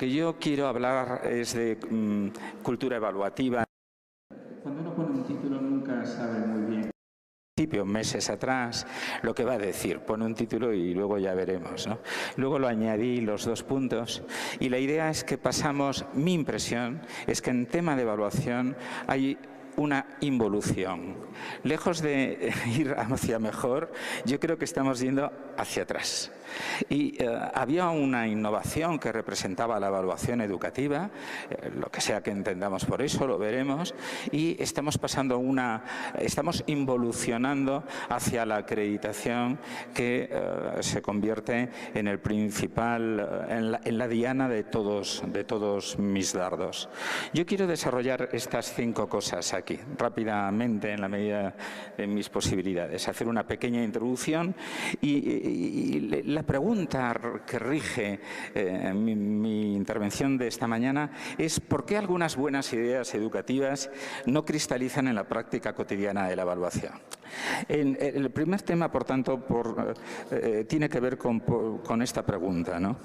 que yo quiero hablar es de cultura evaluativa. Cuando uno pone un título nunca sabe muy bien. Meses atrás, lo que va a decir. Pone un título y luego ya veremos, ¿no? Luego lo añadí los 2 puntos y la idea es que pasamos, mi impresión es que en tema de evaluación hay una involución. Lejos de ir hacia mejor, yo creo que estamos yendo hacia atrás. Y había una innovación que representaba la evaluación educativa, lo que sea que entendamos por eso, lo veremos, y estamos involucionando hacia la acreditación que se convierte en el principal, en la diana de todos mis dardos. Yo quiero desarrollar estas 5 cosas aquí, rápidamente, en la medida de mis posibilidades. Hacer una pequeña introducción y la pregunta que rige mi intervención de esta mañana es ¿por qué algunas buenas ideas educativas no cristalizan en la práctica cotidiana de la evaluación? El primer tema, por tanto, tiene que ver con esta pregunta, ¿no?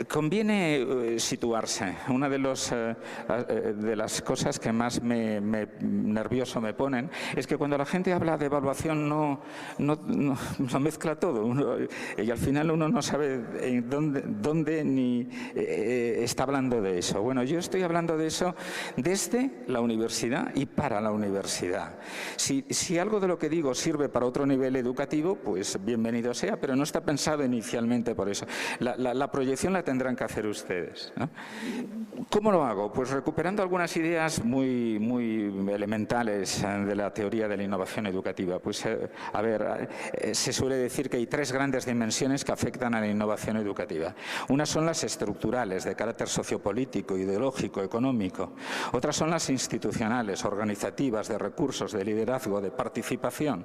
Conviene situarse. Una de las cosas que más nervioso me ponen es que cuando la gente habla de evaluación no mezcla todo y al final uno no sabe dónde ni está hablando de eso. Bueno, yo estoy hablando de eso desde la universidad y para la universidad. Si algo de lo que digo sirve para otro nivel educativo, pues bienvenido sea, pero no está pensado inicialmente por eso. La proyección la tendrán que hacer ustedes, ¿no? ¿Cómo lo hago? Pues recuperando algunas ideas muy elementales de la teoría de la innovación educativa. Pues, a ver, se suele decir que hay 3 grandes dimensiones que afectan a la innovación educativa. Unas son las estructurales, de carácter sociopolítico, ideológico, económico. Otras son las institucionales, organizativas, de recursos, de liderazgo, de participación.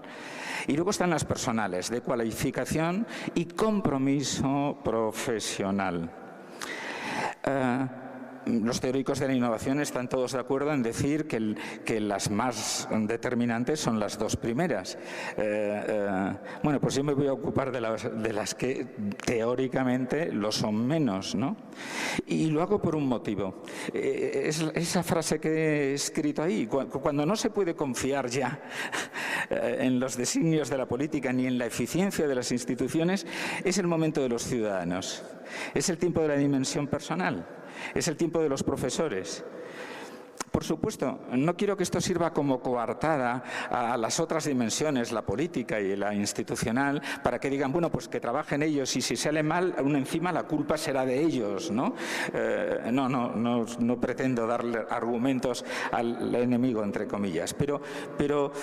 Y luego están las personales, de cualificación y compromiso profesional. Los teóricos de la innovación están todos de acuerdo en decir que las más determinantes son las 2 primeras. Bueno, pues yo me voy a ocupar de las que teóricamente lo son menos, ¿no? Y lo hago por un motivo. Esa frase que he escrito ahí, cuando no se puede confiar ya en los designios de la política ni en la eficiencia de las instituciones, es el momento de los ciudadanos. Es el tiempo de la dimensión personal. Es el tiempo de los profesores. Por supuesto, no quiero que esto sirva como coartada a las otras dimensiones, la política y la institucional, para que digan, bueno, pues que trabajen ellos y si sale mal, aún encima la culpa será de ellos, ¿no? No pretendo darle argumentos al enemigo, entre comillas, pero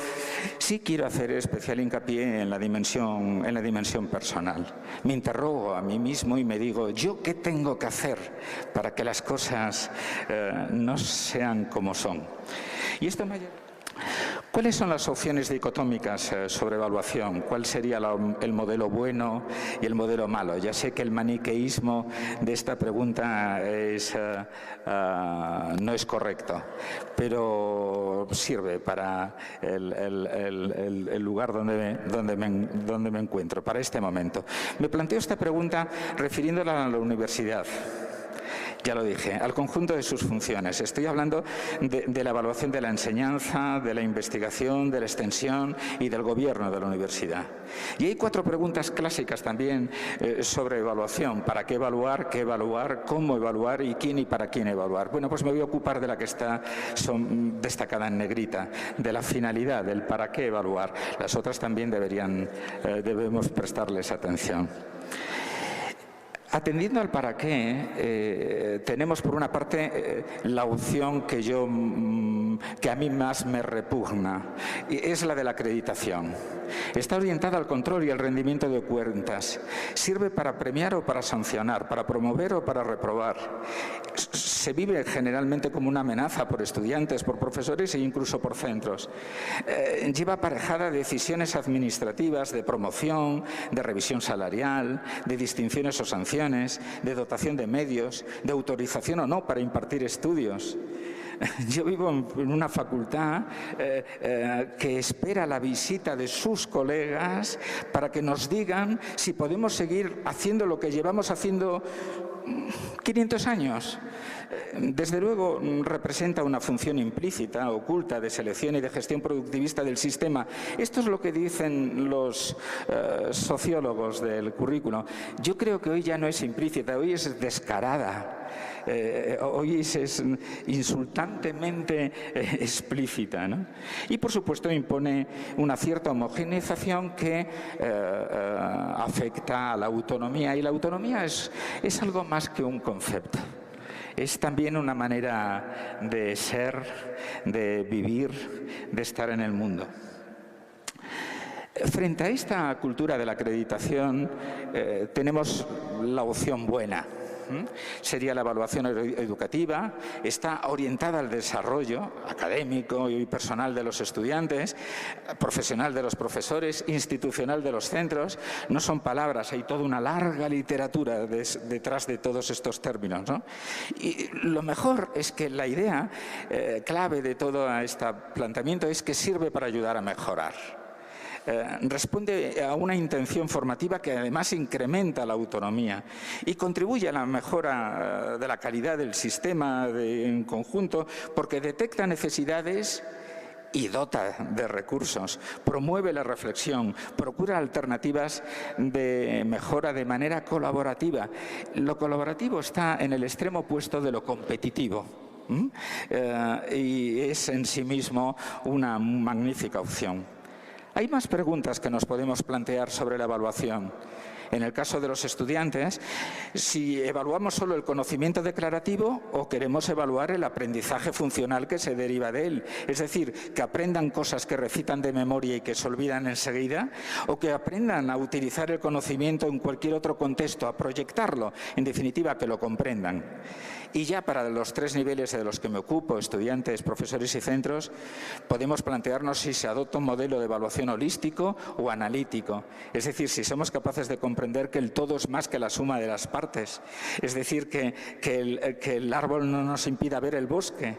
sí quiero hacer especial hincapié en la dimensión personal. Me interrogo a mí mismo y me digo, ¿yo qué tengo que hacer para que las cosas no sean como son? Y esto me lleva... ¿Cuáles son las opciones dicotómicas sobre evaluación? ¿Cuál sería el modelo bueno y el modelo malo? Ya sé que el maniqueísmo de esta pregunta no es correcto, pero sirve para el lugar donde me encuentro, para este momento. Me planteo esta pregunta refiriéndola a la universidad. Ya lo dije, al conjunto de sus funciones. Estoy hablando de la evaluación de la enseñanza, de la investigación, de la extensión y del gobierno de la universidad. Y hay 4 preguntas clásicas también sobre evaluación. ¿Para qué evaluar, cómo evaluar y quién y para quién evaluar? Bueno, pues me voy a ocupar de la que está destacada en negrita, de la finalidad, del para qué evaluar. Las otras también debemos prestarles atención. Atendiendo al para qué, tenemos por una parte la opción que a mí más me repugna, y es la de la acreditación. Está orientada al control y al rendimiento de cuentas. Sirve para premiar o para sancionar, para promover o para reprobar. Se vive generalmente como una amenaza por estudiantes, por profesores e incluso por centros. Lleva aparejada decisiones administrativas de promoción, de revisión salarial, de distinciones o sanciones, de dotación de medios, de autorización o no para impartir estudios. Yo vivo en una facultad que espera la visita de sus colegas para que nos digan si podemos seguir haciendo lo que llevamos haciendo 500 años. Desde luego representa una función implícita, oculta, de selección y de gestión productivista del sistema. Esto es lo que dicen los sociólogos del currículo. Yo creo que hoy ya no es implícita, hoy es descarada. Hoy es insultantemente explícita, ¿no? Y por supuesto impone una cierta homogeneización que afecta a la autonomía, y la autonomía es algo más que un concepto. Es también una manera de ser, de vivir, de estar en el mundo. Frente a esta cultura de la acreditación tenemos la opción buena. Sería la evaluación educativa, está orientada al desarrollo académico y personal de los estudiantes, profesional de los profesores, institucional de los centros. No son palabras, hay toda una larga literatura detrás de todos estos términos, ¿no? Y lo mejor es que la idea clave de todo este planteamiento es que sirve para ayudar a mejorar. Responde a una intención formativa que además incrementa la autonomía y contribuye a la mejora de la calidad del sistema en conjunto, porque detecta necesidades y dota de recursos, promueve la reflexión, procura alternativas de mejora de manera colaborativa. Lo colaborativo está en el extremo opuesto de lo competitivo. Y es en sí mismo una magnífica opción. Hay más preguntas que nos podemos plantear sobre la evaluación. En el caso de los estudiantes, si evaluamos solo el conocimiento declarativo o queremos evaluar el aprendizaje funcional que se deriva de él. Es decir, que aprendan cosas que recitan de memoria y que se olvidan enseguida, o que aprendan a utilizar el conocimiento en cualquier otro contexto, a proyectarlo, en definitiva, que lo comprendan. Y ya para los 3 niveles de los que me ocupo, estudiantes, profesores y centros, podemos plantearnos si se adopta un modelo de evaluación holístico o analítico. Es decir, si somos capaces de comprender que el todo es más que la suma de las partes. Es decir, que el árbol no nos impida ver el bosque.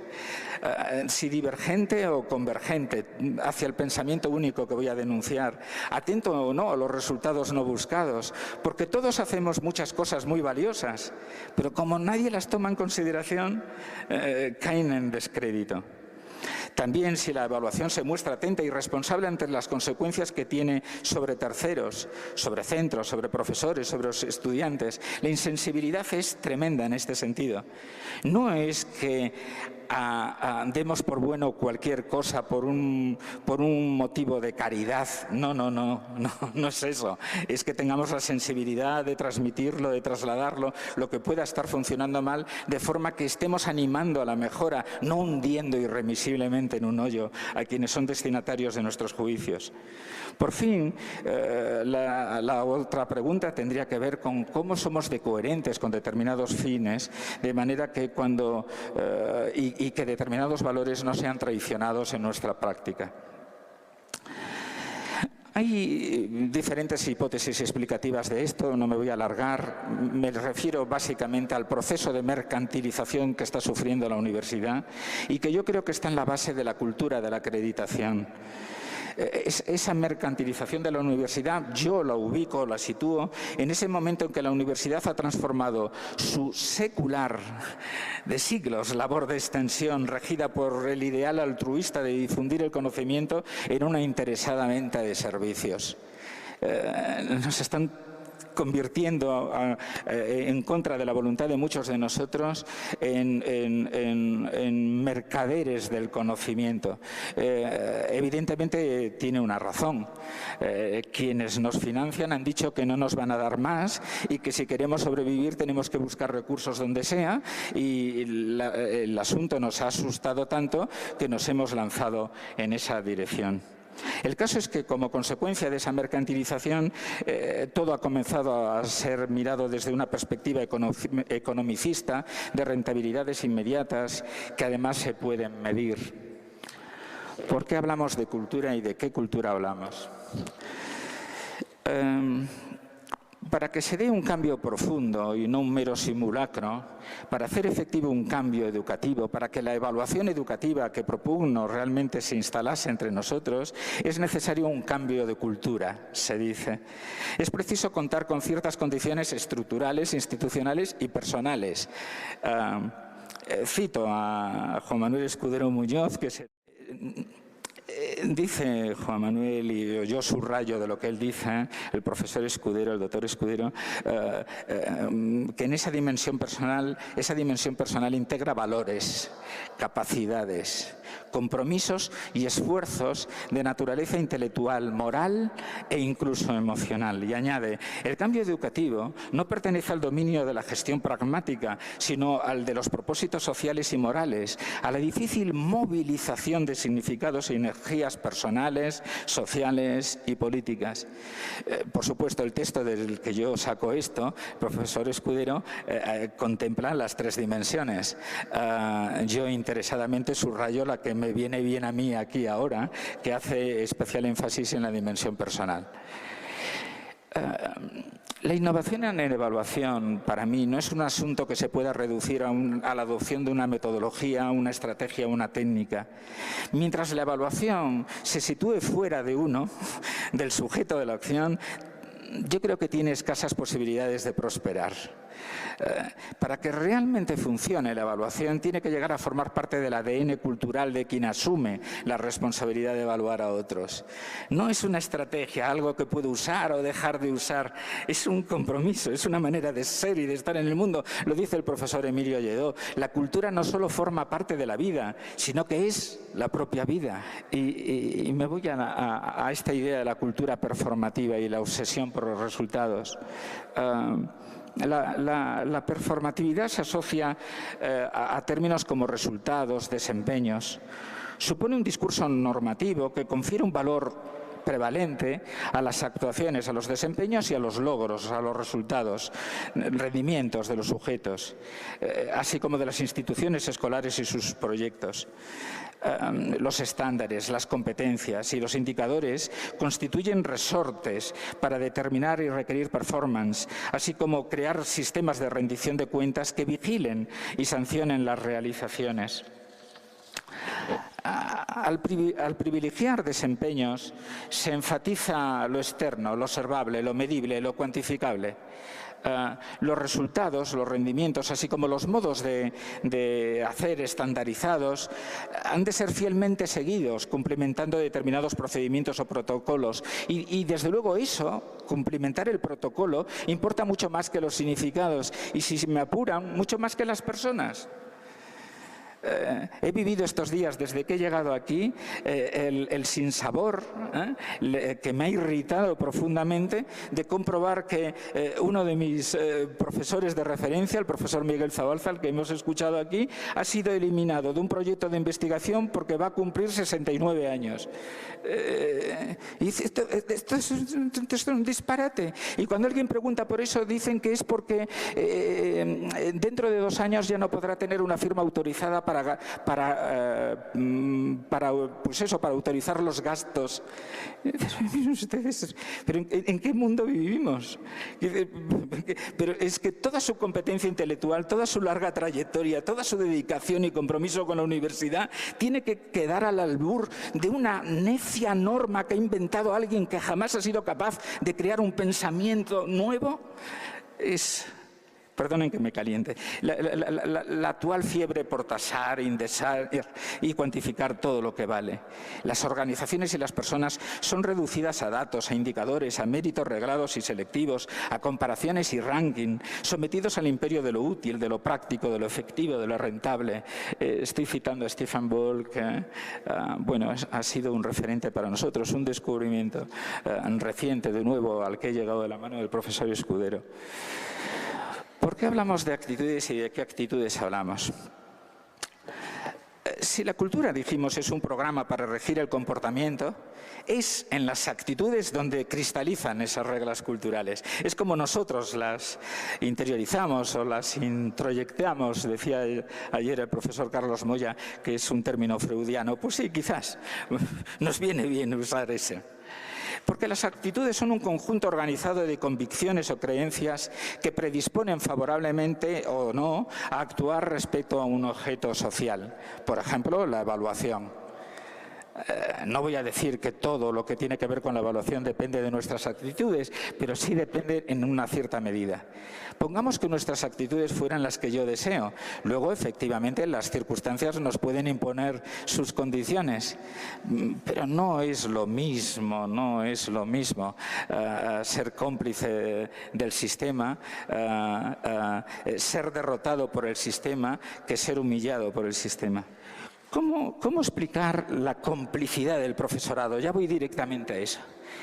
Si divergente o convergente hacia el pensamiento único que voy a denunciar. Atento o no a los resultados no buscados. Porque todos hacemos muchas cosas muy valiosas, pero como nadie las toma en consideración, caen en descrédito. También si la evaluación se muestra atenta y responsable ante las consecuencias que tiene sobre terceros, sobre centros, sobre profesores, sobre los estudiantes. La insensibilidad es tremenda en este sentido. No es que demos por bueno cualquier cosa por un motivo de caridad. No es eso. Es que tengamos la sensibilidad de transmitirlo, de trasladarlo, lo que pueda estar funcionando mal, de forma que estemos animando a la mejora, no hundiendo irremisiblemente en un hoyo a quienes son destinatarios de nuestros juicios. Por fin, la otra pregunta tendría que ver con cómo somos de coherentes con determinados fines, de manera que y que determinados valores no sean traicionados en nuestra práctica. Hay diferentes hipótesis explicativas de esto, no me voy a alargar. Me refiero básicamente al proceso de mercantilización que está sufriendo la universidad y que yo creo que está en la base de la cultura de la acreditación. Esa mercantilización de la universidad, yo la ubico, la sitúo en ese momento en que la universidad ha transformado su secular, de siglos, labor de extensión regida por el ideal altruista de difundir el conocimiento en una interesada venta de servicios. Nos están convirtiendo en contra de la voluntad de muchos de nosotros en mercaderes del conocimiento. Evidentemente tiene una razón. Quienes nos financian han dicho que no nos van a dar más y que si queremos sobrevivir tenemos que buscar recursos donde sea, y el asunto nos ha asustado tanto que nos hemos lanzado en esa dirección. El caso es que, como consecuencia de esa mercantilización, todo ha comenzado a ser mirado desde una perspectiva economicista, de rentabilidades inmediatas, que además se pueden medir. ¿Por qué hablamos de cultura y de qué cultura hablamos? para que se dé un cambio profundo y no un mero simulacro, para hacer efectivo un cambio educativo, para que la evaluación educativa que propugno realmente se instalase entre nosotros, es necesario un cambio de cultura, se dice. Es preciso contar con ciertas condiciones estructurales, institucionales y personales. Cito a Juan Manuel Escudero Muñoz, que dice Juan Manuel, y yo subrayo de lo que él dice, el profesor Escudero, el doctor Escudero, que en esa dimensión personal integra valores, capacidades, compromisos y esfuerzos de naturaleza intelectual, moral e incluso emocional. Y añade, el cambio educativo no pertenece al dominio de la gestión pragmática, sino al de los propósitos sociales y morales, a la difícil movilización de significados y energías personales, sociales y políticas. Por supuesto, el texto del que yo saco esto, profesor Escudero, contempla las tres dimensiones. Yo interesadamente subrayo la que me viene bien a mí aquí ahora, que hace especial énfasis en la dimensión personal. La innovación en la evaluación, para mí, no es un asunto que se pueda reducir a la adopción de una metodología, una estrategia, una técnica. Mientras la evaluación se sitúe fuera de uno, del sujeto de la acción, yo creo que tiene escasas posibilidades de prosperar. Para que realmente funcione la evaluación, tiene que llegar a formar parte del ADN cultural de quien asume la responsabilidad de evaluar a otros. No es una estrategia, algo que puedo usar o dejar de usar, es un compromiso, es una manera de ser y de estar en el mundo. Lo dice el profesor Emilio Lledó, la cultura no solo forma parte de la vida, sino que es la propia vida. Y me voy a esta idea de la cultura performativa y la obsesión por los resultados. La performatividad se asocia a términos como resultados, desempeños. Supone un discurso normativo que confiere un valor prevalente a las actuaciones, a los desempeños y a los logros, a los resultados, rendimientos de los sujetos, así como de las instituciones escolares y sus proyectos. Los estándares, las competencias y los indicadores constituyen resortes para determinar y requerir performance, así como crear sistemas de rendición de cuentas que vigilen y sancionen las realizaciones. Al privilegiar desempeños se enfatiza lo externo, lo observable, lo medible, lo cuantificable. Los resultados, los rendimientos, así como los modos de hacer estandarizados, han de ser fielmente seguidos, cumplimentando determinados procedimientos o protocolos. Y desde luego eso, cumplimentar el protocolo, importa mucho más que los significados y, si me apuran, mucho más que las personas. He vivido estos días, desde que he llegado aquí, el sinsabor que me ha irritado profundamente de comprobar que uno de mis profesores de referencia, el profesor Miguel Zabalza, al que hemos escuchado aquí, ha sido eliminado de un proyecto de investigación porque va a cumplir 69 años. Y esto es un disparate. Y cuando alguien pregunta por eso, dicen que es porque dentro de 2 años ya no podrá tener una firma autorizada para autorizar los gastos. Ustedes, ¿pero en qué mundo vivimos? Pero es que toda su competencia intelectual, toda su larga trayectoria, toda su dedicación y compromiso con la universidad tiene que quedar al albur de una necia norma que ha inventado alguien que jamás ha sido capaz de crear un pensamiento nuevo. Perdonen que me caliente, la actual fiebre por tasar, indexar y cuantificar todo lo que vale. Las organizaciones y las personas son reducidas a datos, a indicadores, a méritos reglados y selectivos, a comparaciones y ranking, sometidos al imperio de lo útil, de lo práctico, de lo efectivo, de lo rentable. Estoy citando a Stefan Boll, que ha sido un referente para nosotros, un descubrimiento reciente, de nuevo, al que he llegado de la mano del profesor Escudero. ¿Por qué hablamos de actitudes y de qué actitudes hablamos? Si la cultura, dijimos, es un programa para regir el comportamiento, es en las actitudes donde cristalizan esas reglas culturales. Es como nosotros las interiorizamos o las introyectamos, decía ayer el profesor Carlos Moya, que es un término freudiano. Pues sí, quizás, nos viene bien usar ese. Porque las actitudes son un conjunto organizado de convicciones o creencias que predisponen favorablemente o no a actuar respecto a un objeto social. Por ejemplo, la evaluación. No voy a decir que todo lo que tiene que ver con la evaluación depende de nuestras actitudes, pero sí depende en una cierta medida. Pongamos que nuestras actitudes fueran las que yo deseo. Luego, efectivamente, las circunstancias nos pueden imponer sus condiciones. Pero no es lo mismo, ser cómplice del sistema, ser derrotado por el sistema, que ser humillado por el sistema. ¿Cómo explicar la complicidad del profesorado? Ya voy directamente a eso.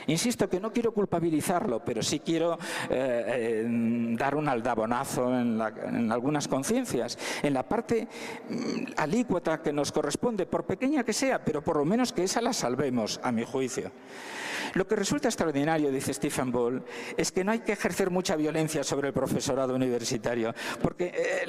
Insisto que no quiero culpabilizarlo, pero sí quiero dar un aldabonazo en algunas conciencias, en la parte alícuota que nos corresponde, por pequeña que sea, pero por lo menos que esa la salvemos, a mi juicio. Lo que resulta extraordinario, dice Stephen Ball, es que no hay que ejercer mucha violencia sobre el profesorado universitario, porque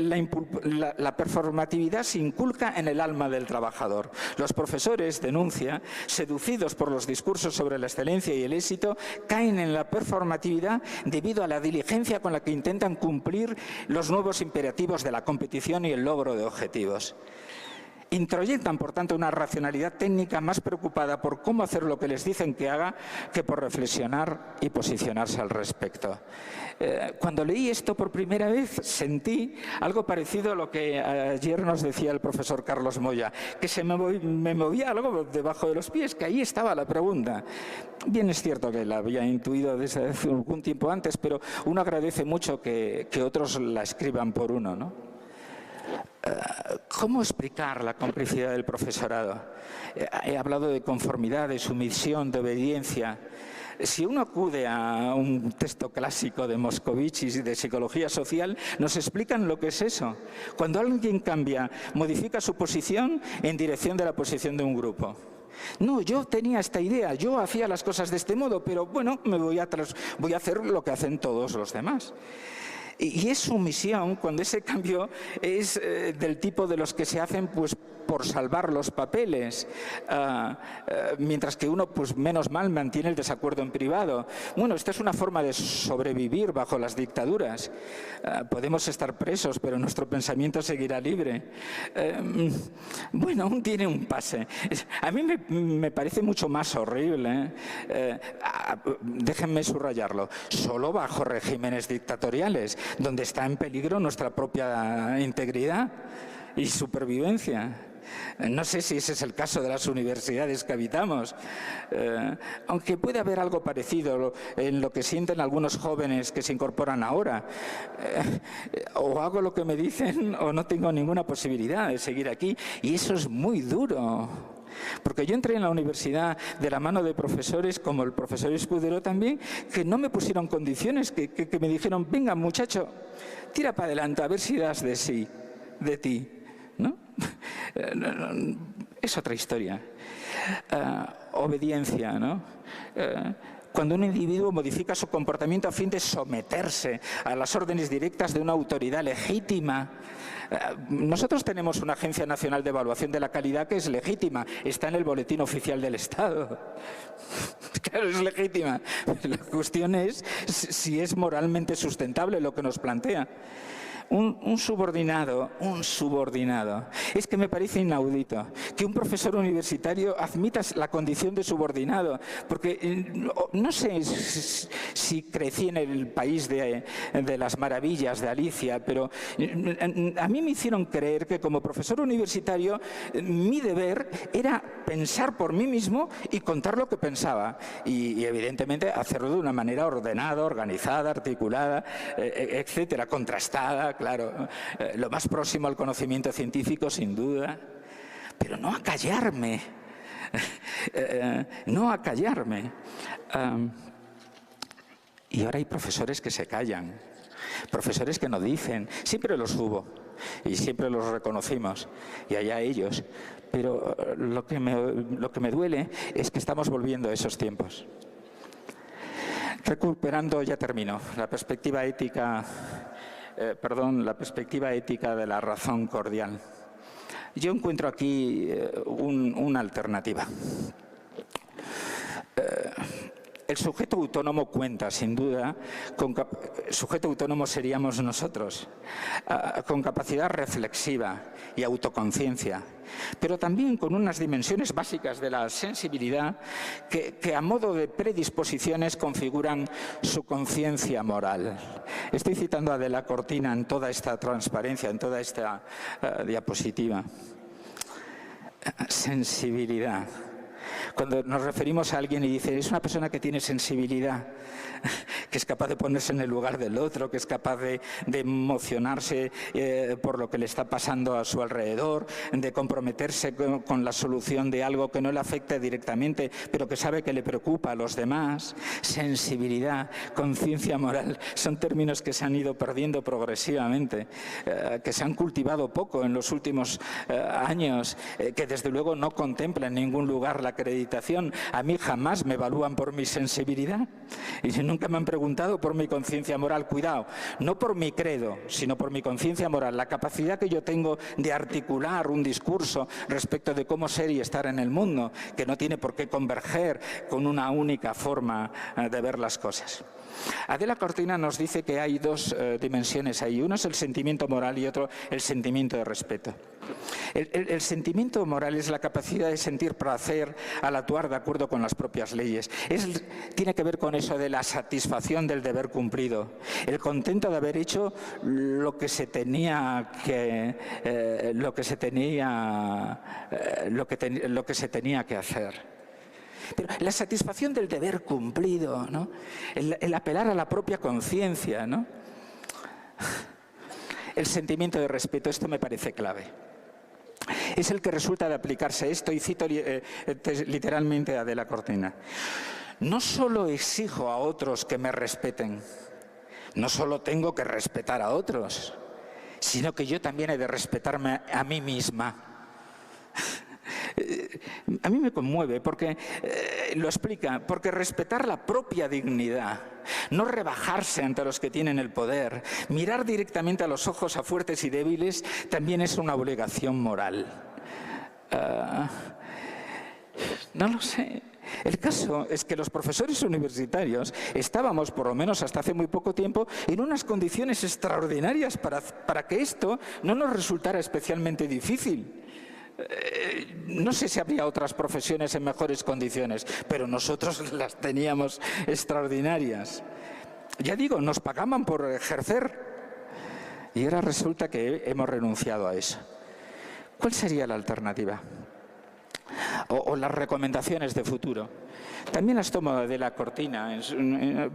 la performatividad se inculca en el alma del trabajador. Los profesores, denuncia, seducidos por los discursos sobre la excelencia y el éxito, caen en la performatividad debido a la diligencia con la que intentan cumplir los nuevos imperativos de la competición y el logro de objetivos. Introyectan, por tanto, una racionalidad técnica más preocupada por cómo hacer lo que les dicen que haga que por reflexionar y posicionarse al respecto. Cuando leí esto por primera vez sentí algo parecido a lo que ayer nos decía el profesor Carlos Moya, que me movía algo debajo de los pies, que ahí estaba la pregunta. Bien es cierto que la había intuido desde hace algún tiempo antes, pero uno agradece mucho que otros la escriban por uno, ¿no? ¿Cómo explicar la complicidad del profesorado? He hablado de conformidad, de sumisión, de obediencia. Si uno acude a un texto clásico de Moscovici y de psicología social, nos explican lo que es eso. Cuando alguien cambia, modifica su posición en dirección de la posición de un grupo. No, yo tenía esta idea, yo hacía las cosas de este modo, pero bueno, voy a hacer lo que hacen todos los demás. Y es sumisión cuando ese cambio es del tipo de los que se hacen pues por salvar los papeles, mientras que uno pues menos mal mantiene el desacuerdo en privado. Bueno, esta es una forma de sobrevivir bajo las dictaduras. Podemos estar presos, pero nuestro pensamiento seguirá libre. Bueno, aún tiene un pase. A mí me parece mucho más horrible. Déjenme subrayarlo. Solo bajo regímenes dictatoriales, donde está en peligro nuestra propia integridad y supervivencia. No sé si ese es el caso de las universidades que habitamos, aunque puede haber algo parecido en lo que sienten algunos jóvenes que se incorporan ahora. O hago lo que me dicen o no tengo ninguna posibilidad de seguir aquí, y eso es muy duro. Porque yo entré en la universidad de la mano de profesores como el profesor Escudero también, que no me pusieron condiciones, que me dijeron, venga muchacho, tira para adelante a ver si das de ti, ¿no? Es otra historia. Obediencia, ¿no? Cuando un individuo modifica su comportamiento a fin de someterse a las órdenes directas de una autoridad legítima. Nosotros tenemos una Agencia Nacional de Evaluación de la Calidad que es legítima, está en el Boletín Oficial del Estado. Claro, es legítima. La cuestión es si es moralmente sustentable lo que nos plantea. Un subordinado, es que me parece inaudito que un profesor universitario admita la condición de subordinado, porque no sé si crecí en el país de las maravillas de Alicia, pero a mí me hicieron creer que como profesor universitario mi deber era pensar por mí mismo y contar lo que pensaba y evidentemente hacerlo de una manera ordenada, organizada, articulada, etcétera, contrastada. Claro, lo más próximo al conocimiento científico, sin duda, pero no a callarme, y ahora hay profesores que se callan, profesores que no dicen, siempre los hubo y siempre los reconocimos, y allá ellos, pero lo que me duele es que estamos volviendo a esos tiempos. Recuperando, ya termino, la perspectiva ética de la razón cordial. Yo encuentro aquí una alternativa. El sujeto autónomo cuenta, sin duda, sujeto autónomo seríamos nosotros, con capacidad reflexiva y autoconciencia, pero también con unas dimensiones básicas de la sensibilidad que a modo de predisposiciones configuran su conciencia moral. Estoy citando a De la Cortina en toda esta transparencia, en toda esta diapositiva. Sensibilidad. Cuando nos referimos a alguien y dice, es una persona que tiene sensibilidad, que es capaz de ponerse en el lugar del otro, que es capaz de emocionarse por lo que le está pasando a su alrededor, de comprometerse con la solución de algo que no le afecta directamente, pero que sabe que le preocupa a los demás. Sensibilidad, conciencia moral, son términos que se han ido perdiendo progresivamente, que se han cultivado poco en los últimos años, que desde luego no contempla en ningún lugar la acreditación. A mí jamás me evalúan por mi sensibilidad y nunca me han preguntado por mi conciencia moral. Cuidado, no por mi credo, sino por mi conciencia moral, la capacidad que yo tengo de articular un discurso respecto de cómo ser y estar en el mundo, que no tiene por qué converger con una única forma de ver las cosas. Adela Cortina nos dice que hay dos dimensiones ahí. Uno es el sentimiento moral y otro el sentimiento de respeto. El sentimiento moral es la capacidad de sentir placer al actuar de acuerdo con las propias leyes. Tiene que ver con eso de la satisfacción del deber cumplido, el contento de haber hecho lo que se tenía que hacer. Pero la satisfacción del deber cumplido, ¿no? El apelar a la propia conciencia, ¿no? El sentimiento de respeto, esto me parece clave. Es el que resulta de aplicarse esto, y cito literalmente a Adela Cortina. No solo exijo a otros que me respeten, no solo tengo que respetar a otros, sino que yo también he de respetarme a mí misma. A mí me conmueve porque lo explica, porque respetar la propia dignidad, no rebajarse ante los que tienen el poder, mirar directamente a los ojos a fuertes y débiles, también es una obligación moral. No lo sé. El caso es que los profesores universitarios estábamos, por lo menos hasta hace muy poco tiempo, en unas condiciones extraordinarias para que esto no nos resultara especialmente difícil. No sé si habría otras profesiones en mejores condiciones, pero nosotros las teníamos extraordinarias. Ya digo, nos pagaban por ejercer y ahora resulta que hemos renunciado a eso. ¿Cuál sería la alternativa? O las recomendaciones de futuro. También las tomo de la Cortina,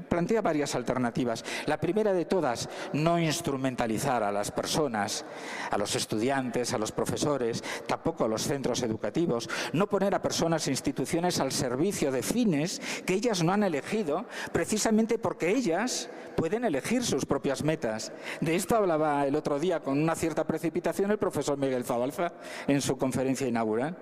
plantea varias alternativas. La primera de todas, no instrumentalizar a las personas, a los estudiantes, a los profesores, tampoco a los centros educativos, no poner a personas e instituciones al servicio de fines que ellas no han elegido, precisamente porque ellas pueden elegir sus propias metas. De esto hablaba el otro día con una cierta precipitación el profesor Miguel Zabalza en su conferencia inaugural.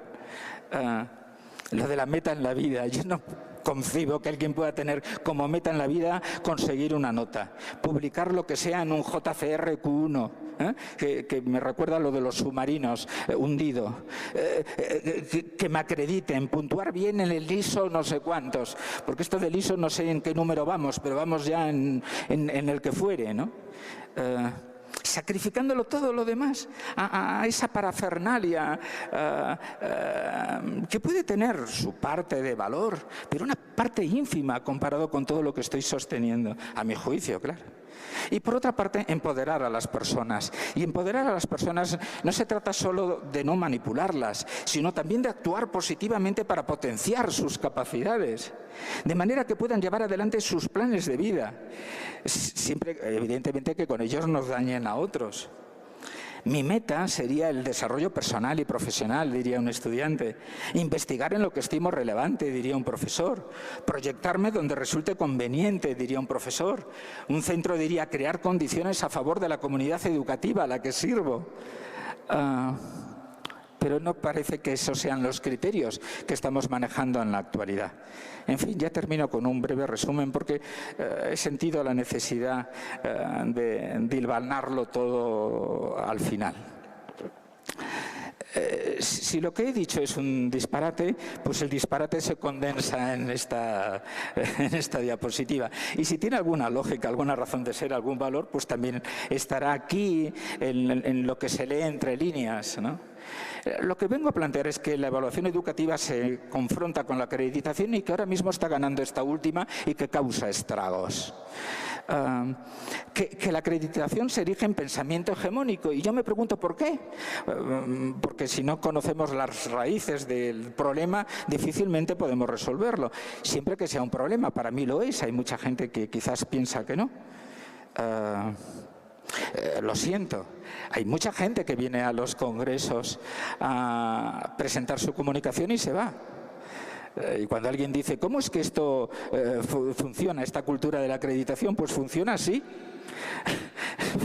Lo de la meta en la vida. Yo no concibo que alguien pueda tener como meta en la vida conseguir una nota, publicar lo que sea en un JCR Q1, que me recuerda a lo de los submarinos hundidos, que me acrediten, puntuar bien en el ISO no sé cuántos, porque esto del ISO no sé en qué número vamos, pero vamos ya en el que fuere, ¿no? Sacrificándolo todo lo demás a esa parafernalia que puede tener su parte de valor, pero una parte ínfima comparado con todo lo que estoy sosteniendo, a mi juicio, claro. Y por otra parte, empoderar a las personas. Y empoderar a las personas no se trata solo de no manipularlas, sino también de actuar positivamente para potenciar sus capacidades, de manera que puedan llevar adelante sus planes de vida, siempre, evidentemente, que con ellos nos dañen a otros. Mi meta sería el desarrollo personal y profesional, diría un estudiante. Investigar en lo que estimo relevante, diría un profesor. Proyectarme donde resulte conveniente, diría un profesor. Un centro diría crear condiciones a favor de la comunidad educativa a la que sirvo. Pero no parece que esos sean los criterios que estamos manejando en la actualidad. En fin, ya termino con un breve resumen porque he sentido la necesidad de hilvanarlo todo al final. Si lo que he dicho es un disparate, pues el disparate se condensa en esta diapositiva. Y si tiene alguna lógica, alguna razón de ser, algún valor, pues también estará aquí en lo que se lee entre líneas, ¿no? Lo que vengo a plantear es que la evaluación educativa se confronta con la acreditación y que ahora mismo está ganando esta última y que causa estragos. Que la acreditación se erige en pensamiento hegemónico, y yo me pregunto por qué. Porque si no conocemos las raíces del problema, difícilmente podemos resolverlo. Siempre que sea un problema, para mí lo es, hay mucha gente que quizás piensa que no. Lo siento, hay mucha gente que viene a los congresos a presentar su comunicación y se va. Y cuando alguien dice, ¿cómo es que esto funciona, esta cultura de la acreditación? Pues funciona así.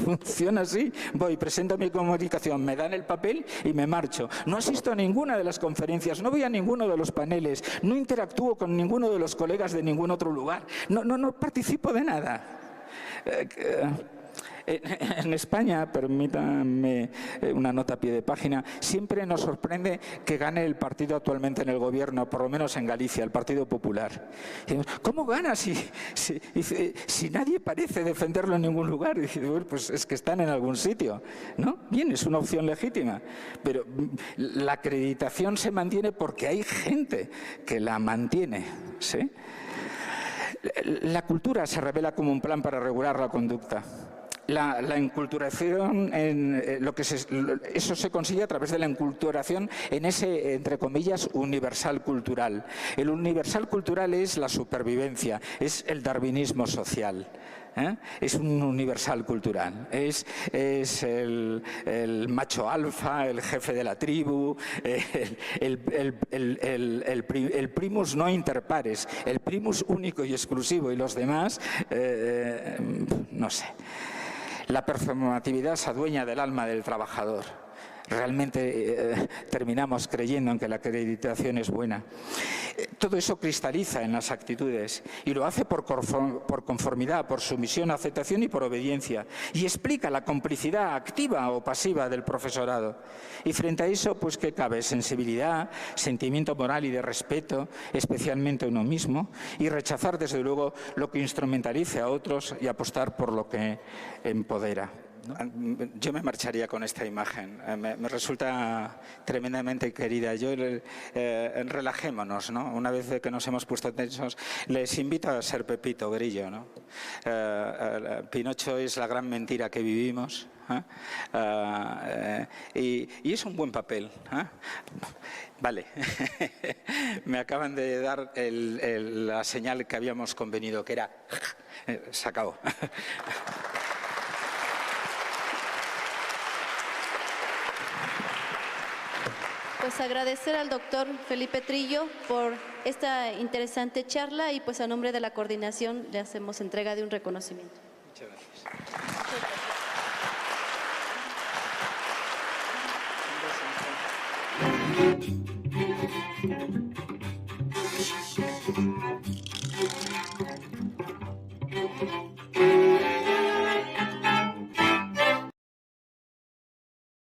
Funciona así. Voy, presento mi comunicación, me dan el papel y me marcho. No asisto a ninguna de las conferencias, no voy a ninguno de los paneles, no interactúo con ninguno de los colegas de ningún otro lugar. No participo de nada. En España, permítanme una nota a pie de página, siempre nos sorprende que gane el partido actualmente en el gobierno, por lo menos en Galicia, el Partido Popular. ¿Cómo gana si nadie parece defenderlo en ningún lugar? Y dice, bueno, pues es que están en algún sitio, ¿no? Bien, es una opción legítima, pero la acreditación se mantiene porque hay gente que la mantiene, ¿sí? La cultura se revela como un plan para regular la conducta. La enculturación, eso se consigue a través de la enculturación en ese, entre comillas, universal cultural. El universal cultural es la supervivencia, es el darwinismo social. Es un universal cultural, es el macho alfa, el jefe de la tribu, el primus no inter pares, el primus único y exclusivo, y los demás, no sé. La performatividad se adueña del alma del trabajador. Realmente terminamos creyendo en que la acreditación es buena. Todo eso cristaliza en las actitudes y lo hace por conformidad, por sumisión, aceptación y por obediencia. Y explica la complicidad activa o pasiva del profesorado. Y frente a eso, pues ¿qué cabe? Sensibilidad, sentimiento moral y de respeto, especialmente a uno mismo, y rechazar desde luego lo que instrumentalice a otros y apostar por lo que empodera. Yo me marcharía con esta imagen, me resulta tremendamente querida. Relajémonos, ¿no? Una vez que nos hemos puesto tensos, les invito a ser Pepito Grillo, ¿no? Pinocho es la gran mentira que vivimos, y es un buen papel. Vale, me acaban de dar la señal que habíamos convenido, que era se acabó. Pues agradecer al doctor Felipe Trillo por esta interesante charla y pues a nombre de la coordinación le hacemos entrega de un reconocimiento. Muchas gracias.